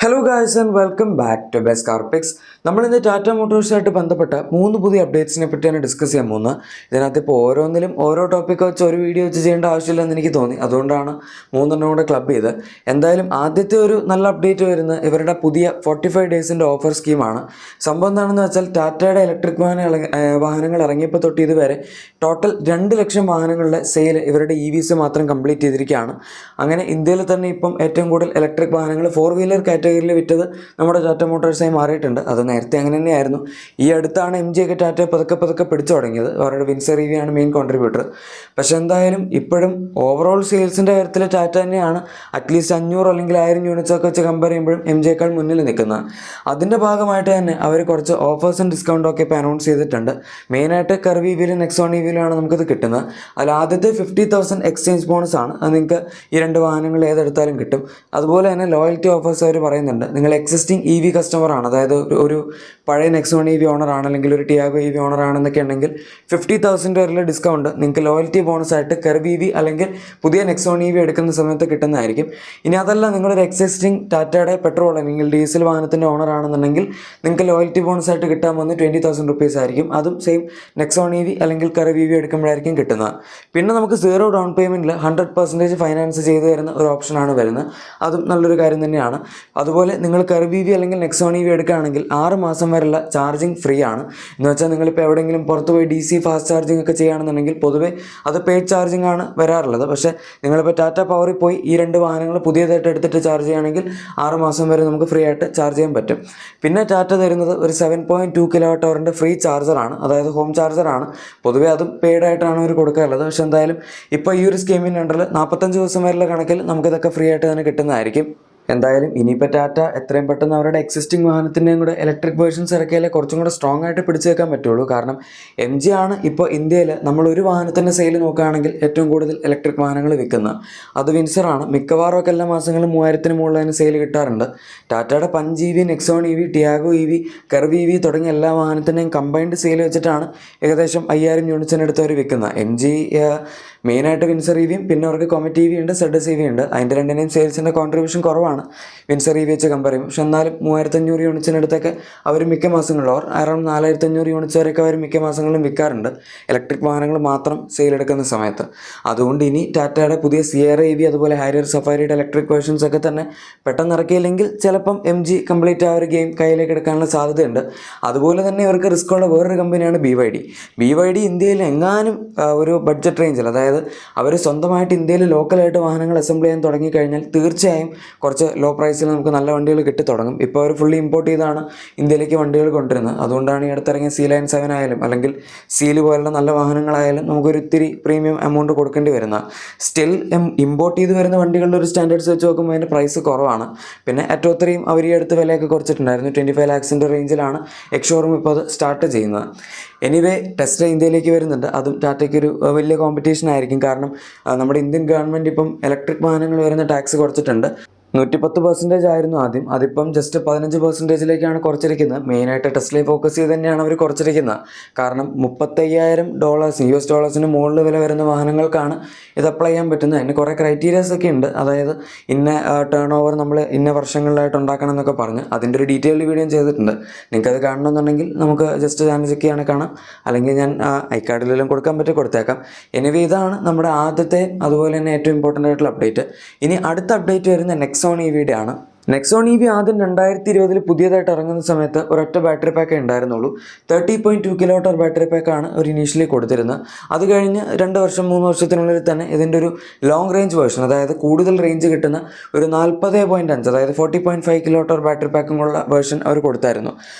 Hello guys and welcome back to best car picks. നമ്മളിന്ന് ടാറ്റ മോട്ടോഴ്സായിട്ട് ബന്ധപ്പെട്ട 3 പുതിയ അപ്ഡേറ്റ്സിനെ പറ്റിയാണ് ഡിസ്കസ് ചെയ്യാൻ പോകുന്നത്. ഇതിനകത്ത് ഇപ്പോൾ ഓരോന്നിലും ഓരോ ടോപ്പിക് വെച്ച് ഒരു വീഡിയോ വെച്ച് ചെയ്യേണ്ട ആവശ്യമില്ലെന്ന് എനിക്ക് തോന്നി. അതുകൊണ്ടാണ് 3 കൂടെ ക്ലബ് ചെയ്ത്. എന്തായാലും ആദ്യത്തെ ഒരു നല്ല അപ്ഡേറ്റ് വരുന്നത് ഇവരുടെ പുതിയ 45 ഡേയ്സിൻ്റെ ഓഫർ സ്കീമാണ്. സംഭവം എന്താണെന്ന് വെച്ചാൽ ടാറ്റയുടെ ഇലക്ട്രിക് വാഹനങ്ങൾ ഇറങ്ങിയപ്പോൾ തൊട്ട് ഇതുവരെ ടോട്ടൽ 2 ലക്ഷം വാഹനങ്ങളുടെ സെയിൽ ഇവരുടെ EVs മാത്രം കംപ്ലീറ്റ് ചെയ്തിരിക്കുകയാണ്. അങ്ങനെ ഇന്ത്യയിൽ തന്നെ ഇപ്പം ഏറ്റവും കൂടുതൽ ഇലക്ട്രിക് വാഹനങ്ങൾ 4 വീലർ കാറ്റഗറിയിൽ വിറ്റത് നമ്മുടെ ടാറ്റ മോട്ടോഴ്സായി മാറിയിട്ടുണ്ട്. അത് നേരത്തെ അങ്ങനെ തന്നെയായിരുന്നു. ഈ അടുത്താണ് MG ഒക്കെ ടാറ്റ പതുക്കെ പിടിച്ചു തുടങ്ങിയത്. അവരുടെ വിൻസർ EV ആണ് മെയിൻ കോൺട്രിബ്യൂട്ടർ. പക്ഷേ എന്തായാലും ഇപ്പോഴും ഓവറോൾ സെയിൽസിൻ്റെ കാര്യത്തിൽ ടാറ്റ തന്നെയാണ് അറ്റ്ലീസ്റ്റ് 500 അല്ലെങ്കിൽ 1000 യൂണിറ്റ്സ് ഒക്കെ വെച്ച് കമ്പയർ ചെയ്യുമ്പോഴും MGയേക്കാൾ മുന്നിൽ നിൽക്കുന്നത്. അതിൻ്റെ ഭാഗമായിട്ട് തന്നെ അവർ കുറച്ച് ഓഫേഴ്സും ഡിസ്കൗണ്ടും ഒക്കെ ഇപ്പോൾ അനൗൺസ് ചെയ്തിട്ടുണ്ട്. മെയിനായിട്ട് കർവ് EVയിലും നെക്സോൺ EVയിലാണ് നമുക്കത് കിട്ടുന്നത്. അതിൽ ആദ്യത്തെ 50,000 എക്സ്ചേഞ്ച് ബോണസ് ആണ്. അത് നിങ്ങൾക്ക് ഈ 2 വാഹനങ്ങൾ ഏതെടുത്താലും കിട്ടും. അതുപോലെ തന്നെ ലോയൽറ്റി ഓഫേഴ്സ് അവർ പറയുന്നുണ്ട്. നിങ്ങൾ എക്സിസ്റ്റിംഗ് EV കസ്റ്റമർ ആണ്, അതായത് ഒരു പഴയ നെക്സോൺ EV ഓണർ ആണ് അല്ലെങ്കിൽ ഒരു ടിയാഗോ EV ഓണർ ആണെന്നൊക്കെ ഉണ്ടെങ്കിൽ 50,000 വരെയുള്ള ഡിസ്കൗണ്ട് നിങ്ങൾക്ക് ലോയൽറ്റി ബോണസ് ആയിട്ട് കർവ് EV അല്ലെങ്കിൽ പുതിയ നെക്സോൺ EV എടുക്കുന്ന സമയത്ത് കിട്ടുന്നതായിരിക്കും. ഇനി അതല്ല, നിങ്ങളൊരു എക്സിസ്റ്റിംഗ് ടാറ്റയുടെ പെട്രോൾ അല്ലെങ്കിൽ ഡീസൽ വാഹനത്തിൻ്റെ ഓണർ ആണെന്നുണ്ടെങ്കിൽ നിങ്ങൾക്ക് ലോയൽറ്റി ബോണസ് ആയിട്ട് കിട്ടാൻ വന്ന് 20,000 റുപ്പീസ് ആയിരിക്കും. അതും സെയിം നെക്സോൺ EV അല്ലെങ്കിൽ കർവ് EV എടുക്കുമ്പോഴായിരിക്കും കിട്ടുന്നത്. പിന്നെ നമുക്ക് 0 ഡൗൺ പേയ്മെൻറ്റിൽ 100% ഫൈനാൻസ് ചെയ്തു തരുന്ന ഒരു ഓപ്ഷനാണ് വരുന്നത്. അതും നല്ലൊരു കാര്യം തന്നെയാണ്. അതുപോലെ നിങ്ങൾ കർവ് EV അല്ലെങ്കിൽ നെക്സോൺ EV എടുക്കുകയാണെങ്കിൽ 6 മാസം വരെയുള്ള ചാർജിങ് ഫ്രീ ആണ്. എന്ന് വെച്ചാൽ നിങ്ങളിപ്പോൾ എവിടെയെങ്കിലും പുറത്ത് പോയി DC ഫാസ്റ്റ് ചാർജിങ് ഒക്കെ ചെയ്യുകയാണെന്നുണ്ടെങ്കിൽ പൊതുവേ അത് പെയ്ഡ് ചാർജിങ് ആണ് വരാറുള്ളത്. പക്ഷേ നിങ്ങളിപ്പോൾ ടാറ്റ പവറിൽ പോയി ഈ 2 വാഹനങ്ങൾ പുതിയതായിട്ട് എടുത്തിട്ട് ചാർജ് ചെയ്യുകയാണെങ്കിൽ 6 മാസം വരെ നമുക്ക് ഫ്രീ ആയിട്ട് ചാർജ് ചെയ്യാൻ പറ്റും. പിന്നെ ടാറ്റ തരുന്നത് ഒരു 7.2 kWh ഫ്രീ ചാർജറാണ്, അതായത് ഹോം ചാർജറാണ്. പൊതുവേ അതും പെയ്ഡായിട്ടാണ് അവർ കൊടുക്കാറുള്ളത്. പക്ഷേ എന്തായാലും ഇപ്പോൾ ഈ ഒരു സ്കീമിൻ്റെ അണ്ടറിൽ 45 ദിവസം വരെയുള്ള കണക്കിൽ നമുക്കിതൊക്കെ ഫ്രീ ആയിട്ട് തന്നെ കിട്ടുന്നതായിരിക്കും. എന്തായാലും ഇനിയിപ്പോൾ ടാറ്റ എത്രയും പെട്ടെന്ന് അവരുടെ എക്സിസ്റ്റിംഗ് വാഹനത്തിൻ്റെയും കൂടെ ഇലക്ട്രിക് വേർഷൻസ് ഇറക്കിയാലേ കുറച്ചും കൂടെ സ്ട്രോങ് ആയിട്ട് പിടിച്ചു വെക്കാൻ പറ്റുള്ളൂ. കാരണം MG ആണ് ഇപ്പോൾ ഇന്ത്യയിൽ നമ്മളൊരു വാഹനത്തിൻ്റെ സെയിൽ നോക്കുകയാണെങ്കിൽ ഏറ്റവും കൂടുതൽ ഇലക്ട്രിക് വാഹനങ്ങൾ വിൽക്കുന്നത്. അത് വിൻസറാണ്. മിക്കവാറും ഒക്കെ എല്ലാ മാസങ്ങളും 3000-ന് മുകളിൽ അതിന് സെയിൽ കിട്ടാറുണ്ട്. ടാറ്റയുടെ punch EV, Nexon EV, Tiago EV, curve EV തുടങ്ങിയ എല്ലാ വാഹനത്തിൻ്റെയും കമ്പൈൻഡ് സെയിൽ വെച്ചിട്ടാണ് ഏകദേശം 5000 യൂണിറ്റ്സിനടുത്ത് അവർ വിൽക്കുന്നത്. MG മെയിനായിട്ട് വിൻസർ EVയും പിന്നെ അവർക്ക് കൊമറ്റ് EV ഉണ്ട്, ZS EV ഉണ്ട്. അതിൻ്റെ രണ്ടിനെയും സെയിൽസിൻ്റെ കോൺട്രിബ്യൂഷൻ കുറവാണ് വിൻസർ EV വെച്ച് കമ്പയർ ചെയ്യും. പക്ഷെ എന്നാലും 3500 യൂണിറ്റ്സിനടുത്തൊക്കെ അവർ മിക്ക മാസങ്ങളിലും അറൗണ്ട് 4500 യൂണിറ്റ്സ് വരെയൊക്കെ അവർ മിക്ക മാസങ്ങളിലും വിൽക്കാറുണ്ട് ഇലക്ട്രിക് വാഹനങ്ങൾ മാത്രം സെയിൽ എടുക്കുന്ന സമയത്ത്. അതുകൊണ്ട് ഇനി ടാറ്റയുടെ പുതിയ സിയറ EV അതുപോലെ ഹാരിയർ സഫാരിയുടെ ഇലക്ട്രിക് വേർഷൻസ് ഒക്കെ തന്നെ പെട്ടെന്ന് ഇറക്കിയില്ലെങ്കിൽ ചിലപ്പം MG കംപ്ലീറ്റ് ആ ഒരു ഗെയിം കയ്യിലേക്ക് എടുക്കാനുള്ള സാധ്യതയുണ്ട്. അതുപോലെ തന്നെ ഇവർക്ക് റിസ്ക് ഉള്ള വേറൊരു കമ്പനിയാണ് BYD. ഇന്ത്യയിൽ എങ്ങാനും ഒരു ബഡ്ജറ്റ് റേഞ്ചിൽ, അതായത് അവർ സ്വന്തമായിട്ട് ഇന്ത്യയിൽ ലോക്കലായിട്ട് വാഹനങ്ങൾ അസംബിൾ ചെയ്യാൻ തുടങ്ങിക്കഴിഞ്ഞാൽ തീർച്ചയായും കുറച്ച് ലോ പ്രൈസിൽ നമുക്ക് നല്ല വണ്ടികൾ കിട്ടിത്തുടങ്ങും. ഇപ്പോൾ അവർ ഫുള്ളി ഇമ്പോർട്ട് ചെയ്താണ് ഇന്ത്യയിലേക്ക് വണ്ടികൾ കൊണ്ടുവരുന്നത്. അതുകൊണ്ടാണ് ഈ അടുത്തിറങ്ങിയ C-Line 7 ആയാലും അല്ലെങ്കിൽ സീല് പോലുള്ള നല്ല വാഹനങ്ങളായാലും നമുക്കൊരു ഇത്തിരി പ്രീമിയം എമൗണ്ട് കൊടുക്കേണ്ടി വരുന്നത്. സ്റ്റിൽ ഇമ്പോർട്ട് ചെയ്ത് വരുന്ന വണ്ടികളുടെ ഒരു സ്റ്റാൻഡേർഡ്സ് വെച്ച് നോക്കുമ്പോൾ അതിൻ്റെ പ്രൈസ് കുറവാണ്. പിന്നെ അറ്റോത്രയും അവർ ഈ അടുത്ത് വിലയൊക്കെ കുറച്ചിട്ടുണ്ടായിരുന്നു. 25 lakhs റേഞ്ചിലാണ് എക്സ്ഷോറൂം ഇപ്പോൾ അത് സ്റ്റാർട്ട് ചെയ്യുന്നത്. എനിവേ ടെസ്ല ഇന്ത്യയിലേക്ക് വരുന്നുണ്ട്. അതും ടാറ്റയ്ക്കൊരു വലിയ കോമ്പറ്റീഷൻ ആയിരിക്കും. കാരണം നമ്മുടെ ഇന്ത്യൻ ഗവൺമെൻറ് ഇപ്പം ഇലക്ട്രിക് വാഹനങ്ങൾ വരുന്ന ടാക്സ് കുറച്ചിട്ടുണ്ട്. 110% ആയിരുന്നു ആദ്യം, അതിപ്പം ജസ്റ്റ് 15%ലേക്കാണ് കുറച്ചിരിക്കുന്നത്. മെയിനായിട്ട് ടെസ്ലയെ ഫോക്കസ് ചെയ്ത് തന്നെയാണ് അവർ കുറച്ചിരിക്കുന്നത്. കാരണം $35,000 മുകളിൽ വില വരുന്ന വാഹനങ്ങൾക്കാണ് ഇത് അപ്ലൈ ചെയ്യാൻ പറ്റുന്നത്. അതിന് കുറേ ക്രൈറ്റീരിയാസ് ഒക്കെ ഉണ്ട്. അതായത് ഇന്ന ടേൺ ഓവർ നമ്മൾ ഇന്ന വർഷങ്ങളിലായിട്ട് ഉണ്ടാക്കണം എന്നൊക്കെ പറഞ്ഞ് അതിൻ്റെ ഒരു ഡീറ്റെയിൽഡ് വീഡിയോ ചെയ്തിട്ടുണ്ട്. നിങ്ങൾക്കത് കാണണമെന്നുണ്ടെങ്കിൽ നമുക്ക് ജസ്റ്റ് ചാനൽ ചെക്ക് ചെയ്യുകയാണെങ്കിൽ കാണാം, അല്ലെങ്കിൽ ഞാൻ ഐക്കാർഡിലെല്ലാം കൊടുക്കാൻ പറ്റി കൊടുത്തേക്കാം. എനിവേ ഇതാണ് നമ്മുടെ ആദ്യത്തെ അതുപോലെ തന്നെ ഏറ്റവും ഇമ്പോർട്ടൻ്റ് ആയിട്ടുള്ള അപ്ഡേറ്റ്. ഇനി അടുത്ത അപ്ഡേറ്റ് വരുന്ന നെക്സോൺ EVയുടെ ആണ്. നെക്സോൺ EV ആദ്യം 2020 പുതിയതായിട്ട് ഇറങ്ങുന്ന സമയത്ത് ഒരൊറ്റ ബാറ്ററി പാക്കേ ഉണ്ടായിരുന്നുള്ളൂ. 30.2 kWh ബാറ്ററി പാക്കാണ് ഒരു ഇനീഷ്യലി കൊടുത്തിരുന്നത്. അത് കഴിഞ്ഞ് 2 വർഷം 3 വർഷത്തിനുള്ളിൽ തന്നെ ഇതിൻ്റെ ഒരു ലോങ് റേഞ്ച് വേർഷൻ, അതായത് കൂടുതൽ റേഞ്ച് കിട്ടുന്ന ഒരു 40.5 അതായത് 40.5 kWh ബാറ്ററി പാക്കും ഉള്ള വേർഷൻ അവർ കൊടുത്തായിരുന്നു.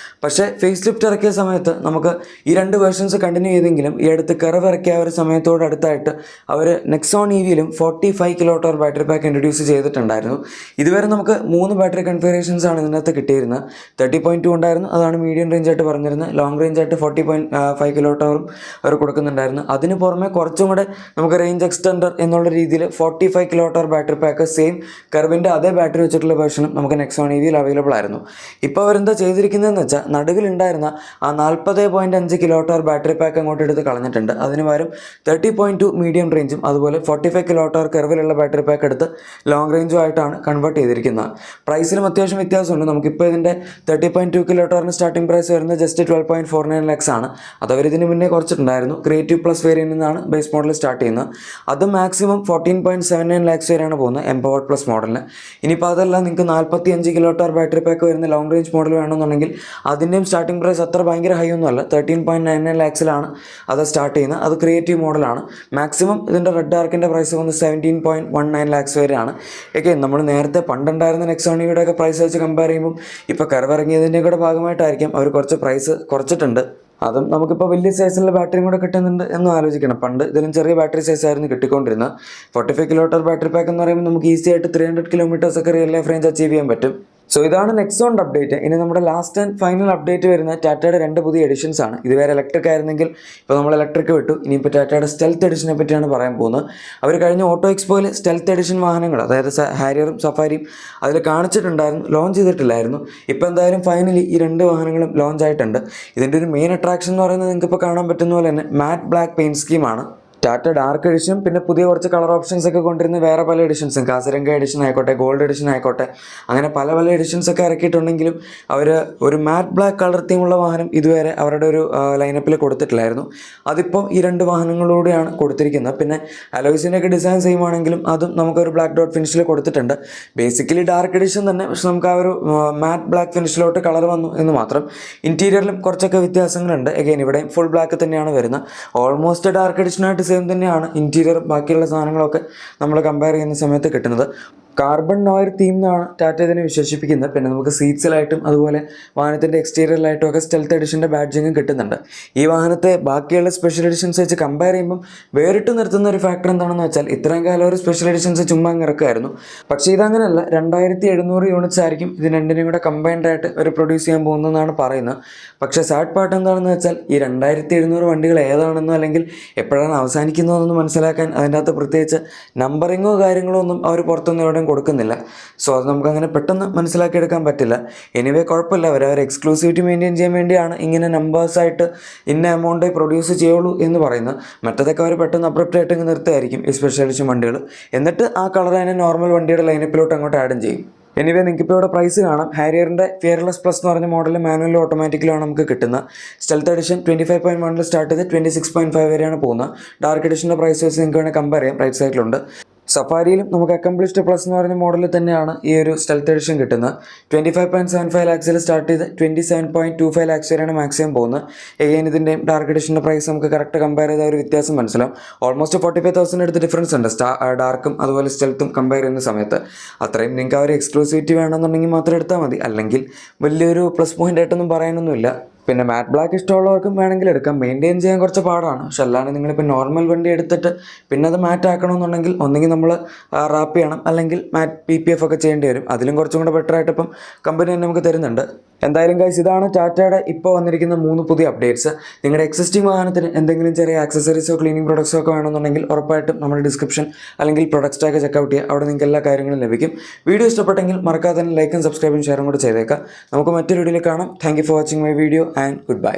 പക്ഷേ ഫേസ് ലിഫ്റ്റ് ഇറക്കിയ സമയത്ത് നമുക്ക് ഈ 2 വേർഷൻസ് കണ്ടിന്യൂ ചെയ്തെങ്കിലും ഈ അടുത്ത് കർവ് ഇറക്കിയ ഒരു സമയത്തോടടുത്തായിട്ട് അവർ നെക്സോൺ EVയിലും 45 kWh ബാറ്ററി പാക്ക് ഇൻട്രൊഡ്യൂസ് ചെയ്തിട്ടുണ്ടായിരുന്നു. ഇതുവരെ നമുക്ക് 3 ബാറ്ററി കൺഫിഗറേഷൻസ് ആണ് ഇതിനകത്ത് കിട്ടിയിരുന്നത്. 30.2 ഉണ്ടായിരുന്നു, അതാണ് മീഡിയം റേഞ്ച് ആയിട്ട് പറഞ്ഞിരുന്നത്. ലോങ് റേഞ്ച് ആയിട്ട് 40.5 kWh അവർ കൊടുക്കുന്നുണ്ടായിരുന്നു. അതിന് പുറമെ കുറച്ചും കൂടെ നമുക്ക് റേഞ്ച് എക്സ്റ്റൻഡർ എന്നുള്ള രീതിയിൽ 45 kWh ബാറ്ററി പാക്ക് സെയിം കർവിൻ്റെ അതേ ബാറ്ററി വെച്ചിട്ടുള്ള വേർഷനും നമുക്ക് നെക്സോൺ EVയിൽ അവൈലബിൾ ആയിരുന്നു. ഇപ്പോൾ അവരെന്താ ചെയ്തിരിക്കുന്നതെന്ന് വെച്ചാൽ നടുവിലുണ്ടായിരുന്ന ആ 40.5 kWh ബാറ്ററി പാക്ക് അങ്ങോട്ട് എടുത്ത് കളഞ്ഞിട്ടുണ്ട്. അതിന് പകരം 30.2 മീഡിയം റേഞ്ചും അതുപോലെ 45 kWh കർവിലുള്ള ബാറ്ററി പാക്ക് എടുത്ത് ലോങ് റേഞ്ചും ആയിട്ടാണ് കൺവേർട്ട് ചെയ്തിരിക്കുന്നത്. പ്രൈസിലും അത്യാവശ്യം വ്യത്യാസമുണ്ട്. നമുക്കിപ്പോൾ ഇതിൻ്റെ 30.2 കിലോട്ടറിന് സ്റ്റാർട്ടിംഗ് പ്രൈസ് വരുന്നത് ജസ്റ്റ് 12.49 lakhs ആണ്. അത് അവർ ഇതിന് മുന്നേ കുറച്ചിട്ടുണ്ടായിരുന്നു. ക്രിയേറ്റീവ് പ്ലസ് വേരിയൻറ്റിൽ നിന്നാണ് ബേസ് മോഡൽ സ്റ്റാർട്ട് ചെയ്യുന്നത്. അത് മാക്സിമം 14.79 lakhs വരെയാണ് പോകുന്നത് എംപവേർഡ് പ്ലസ് മോഡലിന്. ഇനിയിപ്പോൾ അതല്ല, നിങ്ങൾക്ക് 45 കിലോട്ടർ ബാറ്ററി പാക്ക് വരുന്ന ലോങ് റേഞ്ച് മോഡൽ വേണമെന്നുണ്ടെങ്കിൽ അതിൻ്റെയും സ്റ്റാർട്ടിംഗ് പ്രൈസ് അത്ര ഭയങ്കര ഹൈ ഒന്നുമല്ല. 13.99 lakhsലാണ് അത് സ്റ്റാർട്ട് ചെയ്യുന്നത്. അത് ക്രിയേറ്റീവ് മോഡലാണ്. മാക്സിമം ഇതിൻ്റെ റെഡ് ഡാർക്കിൻ്റെ പ്രൈസ് വന്ന് 17.19 lakhs വരെയാണ്. ഒക്കെ നമ്മൾ നേരത്തെ പണ്ടുണ്ടായിരുന്ന നെക്സോണിയുടെ ഒക്കെ പ്രൈസ് വെച്ച് കമ്പയർ ചെയ്യുമ്പോൾ ഇപ്പോൾ കറവിറങ്ങിയതിൻ്റെ കൂടെ ഭാഗമായിട്ടായിരിക്കും അവർ കുറച്ച് പ്രൈസ് കുറച്ചിട്ടുണ്ട്. അതും നമുക്കിപ്പോൾ വലിയ സൈസിലുള്ള ബാറ്ററിയും കൂടെ കിട്ടുന്നുണ്ട് എന്നും ആലോചിക്കണം. പണ്ട് ഇതിലും ചെറിയ ബാറ്ററി സൈസ് ആയിരുന്നു കിട്ടിക്കൊണ്ടിരുന്നത്. 45 കിലോട്ടർ ബാറ്ററി പാക്ക് എന്ന് പറയുമ്പോൾ നമുക്ക് ഈസി ആയിട്ട് 300 kilometers ഒക്കെ റിയൽ ലൈഫ് റേഞ്ച് അച്ചീവ് ചെയ്യാൻ പറ്റും. സോ ഇതാണ് നെക്സോണിൻ്റെ അപ്ഡേറ്റ്. ഇനി നമ്മുടെ ലാസ്റ്റ് ആൻഡ് ഫൈനൽ അപ്ഡേറ്റ് വരുന്ന ടാറ്റയുടെ 2 പുതിയ എഡിഷൻസ് ആണ്. ഇതുവരെ ഇലക്ട്രിക് ആയിരുന്നെങ്കിൽ ഇപ്പോൾ നമ്മൾ ഇലക്ട്രിക് വിട്ടു. ഇനിയിപ്പോൾ ടാറ്റയുടെ സ്റ്റെൽത്ത് എഡിഷനെ പറ്റിയാണ് പറയാൻ പോകുന്നത്. അവർ കഴിഞ്ഞ ഓട്ടോ എക്സ്പോയിൽ സ്റ്റെൽത്ത് എഡിഷൻ വാഹനങ്ങൾ, അതായത് ഹാരിയറും സഫാരിയും അതിൽ കാണിച്ചിട്ടുണ്ടായിരുന്നു, ലോഞ്ച് ചെയ്തിട്ടില്ലായിരുന്നു. ഇപ്പോൾ എന്തായാലും ഫൈനലി ഈ 2 വാഹനങ്ങളും ലോഞ്ച് ആയിട്ടുണ്ട്. ഇതിൻ്റെ ഒരു മെയിൻ അട്രാക്ഷൻ എന്ന് പറയുന്നത് നിങ്ങൾക്കിപ്പോൾ കാണാൻ പറ്റുന്ന പോലെ തന്നെ മാറ്റ് ബ്ലാക്ക് പെയിൻറ്റ് സ്കീമാണ്. ടാറ്റ ഡാർക്ക് എഡിഷനും പിന്നെ പുതിയ കുറച്ച് കളർ ഓപ്ഷൻസ് ഒക്കെ കൊണ്ടിരുന്ന വേറെ പല എഡിഷൻസും, കാസരംഗ എഡിഷൻ ആയിക്കോട്ടെ, ഗോൾഡ് എഡിഷൻ ആയിക്കോട്ടെ, അങ്ങനെ പല പല എഡിഷൻസ് ഒക്കെ ഇറക്കിയിട്ടുണ്ടെങ്കിലും അവർ ഒരു മാറ്റ് ബ്ലാക്ക് കളർ തീമുള്ള വാഹനം ഇതുവരെ അവരുടെ ഒരു ലൈനപ്പിൽ കൊടുത്തിട്ടില്ലായിരുന്നു. അതിപ്പോൾ ഈ 2 വാഹനങ്ങളിലൂടെയാണ് കൊടുത്തിരിക്കുന്നത്. പിന്നെ അലോയ്സിൻ്റെ ഒക്കെ ഡിസൈൻ സെയിം ആണെങ്കിലും അതും നമുക്കൊരു ബ്ലാക്ക് ഡോട്ട് ഫിനിഷിൽ കൊടുത്തിട്ടുണ്ട്. ബേസിക്കലി ഡാർക്ക് എഡിഷൻ തന്നെ, പക്ഷെ നമുക്ക് ആ ഒരു മാറ്റ് ബ്ലാക്ക് ഫിനിഷിലോട്ട് കളർ വന്നു എന്ന് മാത്രം. ഇൻറ്റീരിയറിലും കുറച്ചൊക്കെ വ്യത്യാസങ്ങളുണ്ട്. എഗെയിൻ ഇവിടെയും ഫുൾ ബ്ലാക്ക് തന്നെയാണ് വരുന്നത്. ഓൾമോസ്റ്റ് ഡാർക്ക് എഡിഷനായിട്ട് സെയിം തന്നെയാണ് ഇൻറ്റീരിയർ, ബാക്കിയുള്ള സാധനങ്ങളൊക്കെ നമ്മൾ കമ്പയർ ചെയ്യുന്ന സമയത്ത് കിട്ടുന്നത്. കാർബൺ നോയർ തീം എന്നാണ് ടാറ്റ ഇതിനെ വിശേഷിപ്പിക്കുന്നത്. പിന്നെ നമുക്ക് സീറ്റ്സിലായിട്ടും അതുപോലെ വാഹനത്തിൻ്റെ എക്സ്റ്റീരിയറിലായിട്ടും ഒക്കെ സ്റ്റെൽത്ത് എഡിഷൻ്റെ ബാഡ്ജിങ്ങും കിട്ടുന്നുണ്ട്. ഈ വാഹനത്തെ ബാക്കിയുള്ള സ്പെഷ്യൽ എഡിഷൻസ് വെച്ച് കമ്പയർ ചെയ്യുമ്പം വേറിട്ട് നിർത്തുന്ന ഒരു ഫാക്ടർ എന്താണെന്ന് വെച്ചാൽ, ഇത്രയും കാലം ഒരു സ്പെഷ്യൽ എഡിഷൻസ് ചുമ്മാ ഇറക്കുമായിരുന്നു. പക്ഷേ ഇതങ്ങനെയല്ല. 2700 യൂണിറ്റ്സ് ആയിരിക്കും ഇത് രണ്ടിനും കൂടെ കമ്പൈൻഡ് ആയിട്ട് ഒരു പ്രൊഡ്യൂസ് ചെയ്യാൻ പോകുന്നതെന്നാണ് പറയുന്നത്. പക്ഷേ സാഡ് പാർട്ട് എന്താണെന്ന് വെച്ചാൽ, ഈ 2700 വണ്ടികൾ ഏതാണെന്നോ അല്ലെങ്കിൽ എപ്പോഴാണ് അവസാനിക്കുന്നതെന്നൊന്നും മനസ്സിലാക്കാൻ അതിൻ്റെ അകത്ത് പ്രത്യേകിച്ച് നമ്പറിങ്ങോ കാര്യങ്ങളോ ഒന്നും അവർ പുറത്തൊന്നും എവിടെയും കൊടുക്കുന്നില്ല. സോ അത് നമുക്കങ്ങനെ പെട്ടെന്ന് മനസ്സിലാക്കിയെടുക്കാൻ പറ്റില്ല. എനിവേ കുഴപ്പമില്ല, അവർ എക്സ്ക്ലൂസിവിറ്റി മെയിൻറ്റെയിൻ ചെയ്യാൻ വേണ്ടിയാണ് ഇങ്ങനെ നമ്പേഴ്സായിട്ട് ഇന്ന എമൗണ്ടേ പ്രൊഡ്യൂസ് ചെയ്യുള്ളൂ എന്ന് പറയുന്നത്. മറ്റതൊക്കെ അവർ പെട്ടെന്ന് അപ്രപ്റ്റായിട്ട് ഇങ്ങ് നിർത്തുമായിരിക്കും ഈ സ്പെഷ്യൽ എഡിഷൻ വണ്ടികൾ. എന്നിട്ട് ആ കളർ അതിനെ നോർമൽ വണ്ടിയുടെ ലൈനപ്പിലോട്ട് അങ്ങോട്ട് ആഡും ചെയ്യും. എനിവേ നിങ്ങൾക്കിപ്പോൾ ഇവിടെ പ്രൈസ് കാണാം. ഹാരിയറിൻ്റെ ഫിയർലെസ് പ്ലസ് എന്ന് പറഞ്ഞ മോഡൽ മാനുവലും ഓട്ടോമാറ്റിക്കലാണ് നമുക്ക് കിട്ടുന്നത്. സ്റ്റെൽത്ത് എഡിഷൻ 25.1 സ്റ്റാർട്ട് ചെയ്ത് 26.5 വരെയാണ് പോകുന്നത്. ഡാർക്ക് എഡിഷൻ്റെ പ്രൈസ് വെച്ച് നിങ്ങൾക്ക് വേണമെങ്കിൽ കമ്പയർ ചെയ്യാം. റൈറ്റ് സൈഡിലുണ്ട്. സഫാരിയിലും നമുക്ക് അക്കംപ്ലിഷ്ഡ് പ്ലസ് എന്ന് പറയുന്ന മോഡലിൽ തന്നെയാണ് ഈ ഒരു സ്റ്റെൽത്ത് എഡിഷൻ കിട്ടുന്നത്. 25.75 lakhs സ്റ്റാർട്ട് ചെയ്ത് 27.25 lakhs വരെയാണ് മാക്സിമം പോകുന്നത്. എഗെയിൻ ഇതിൻ്റെയും ഡാർക്ക് എഡിഷൻ്റെ പ്രൈസ് നമുക്ക് കറക്റ്റ് കമ്പയർ ചെയ്ത ഒരു വ്യത്യാസം മനസ്സിലാവും. ഓൾമോസ്റ്റ് 45,000 അടുത്ത് ഡിഫറൻസ് ഉണ്ട് ഡാർക്കും അതുപോലെ സ്റ്റെൽത്തും കമ്പയർ ചെയ്യുന്ന സമയത്ത്. അത്രയും നിങ്ങൾക്ക് ആ ഒരു എക്സ്ക്ലൂസിവിറ്റി വേണമെന്നുണ്ടെങ്കിൽ മാത്രം എടുത്താൽ മതി. അല്ലെങ്കിൽ വലിയൊരു പ്ലസ് പോയിൻ്റ് ആയിട്ടൊന്നും പറയാനൊന്നുമില്ല. പിന്നെ മാറ്റ് ബ്ലാക്ക് ഇഷ്ടമുള്ളവർക്കും വേണമെങ്കിൽ എടുക്കാം. മെയിൻറ്റെയിൻ ചെയ്യാൻ കുറച്ച് പാടാണ്. പക്ഷെ അല്ലാണ്ട് നിങ്ങളിപ്പോൾ നോർമൽ വണ്ടി എടുത്തിട്ട് പിന്നെ അത് മാറ്റ് ആക്കണമെന്നുണ്ടെങ്കിൽ ഒന്നെങ്കിൽ നമ്മൾ റാപ്പ് ചെയ്യണം, അല്ലെങ്കിൽ മാറ്റ് PPF ഒക്കെ ചെയ്യേണ്ടി വരും. അതിലും കുറച്ചും കൂടെ ബെറ്റർ ആയിട്ട് ഇപ്പം കമ്പനി തന്നെ നമുക്ക് തരുന്നുണ്ട്. എന്തായാലും ഗൈസ്, ഇതാണ് ടാറ്റയുടെ ഇപ്പോൾ വന്നിരിക്കുന്ന 3 പുതിയ അപ്ഡേറ്റ്സ്. നിങ്ങളുടെ എക്സിസ്റ്റിംഗ് വാഹനത്തിന് എന്തെങ്കിലും ചെറിയ ആക്സസറീസോ ക്ലീനിങ് പ്രൊഡക്ട്സോ ഒക്കെ വേണമെന്നുണ്ടെങ്കിൽ ഉറപ്പായിട്ടും നമ്മുടെ ഡിസ്ക്രിപ്ഷൻ അല്ലെങ്കിൽ പ്രൊഡക്ട്സ് ടാഗ് ചെക്കൗട്ട് ചെയ്യുക. അവിടെ നിങ്ങൾക്ക് എല്ലാ കാര്യങ്ങളും ലഭിക്കും. വീഡിയോ ഇഷ്ടപ്പെട്ടെങ്കിൽ മറക്കാതെ തന്നെ ലൈക്കും സബ്സ്ക്രൈബും ഷെയറും കൂടെ ചെയ്തേക്കാം. നമുക്ക് മറ്റൊരു വീഡിയോയിൽ കാണാം. Thank you for watching my video and good bye.